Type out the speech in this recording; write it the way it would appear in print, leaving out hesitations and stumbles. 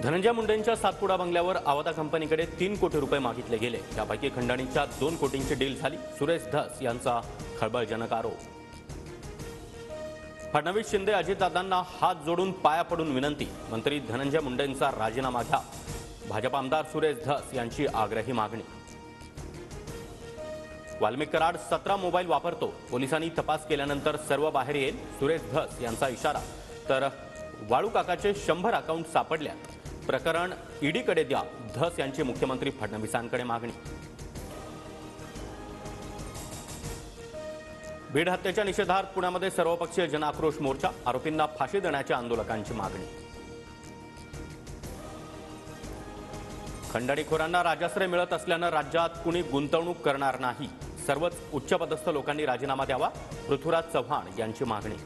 धनंजय मुंडेंच्या सातपुडा बंगल्यावर आवता कंपनीकडे 3 कोटी रुपये मागितले गेले। त्यापैकी खंडणीच्या 2 कोटींची डील झाली। सुरेश धस यांचा खळबळजनक आरोप। फडणवीस शिंदे अजितदादांना हात जोडून पाया पडून विनंती। मंत्री धनंजय मुंडेंचा राजीनामा घ्या। भाजप आमदार सुरेश धस यांची आग्रही मागणी। वाल्मिक कराड 17 मोबाईल वापरतो, पोलिसांनी तपास केल्यानंतर सर्व बाहेर येईल, सुरेश धस यांचा इशारा। तर वाळू काकाचे 100 अकाउंट सापडल्यात, प्रकरण ईडीकडे द्या, धस यांची मुख्यमंत्री फडणवीसांकडे मागणी। बीड हत्येच्या निषेधार्थ पुण्यामध्ये सर्वपक्षीय जनआक्रोश मोर्चा। आरोपींना फाशी देण्याच्या आंदोलकांची मागणी। खंडणीखोरांना राजाश्रय मिळत असल्यानं राज्यात कुणी गुंतवणूक करणार नाही। सर्वच उच्चपदस्थ लोकांनी राजीनामा द्यावा, पृथ्वीराज चव्हाण यांची मागणी।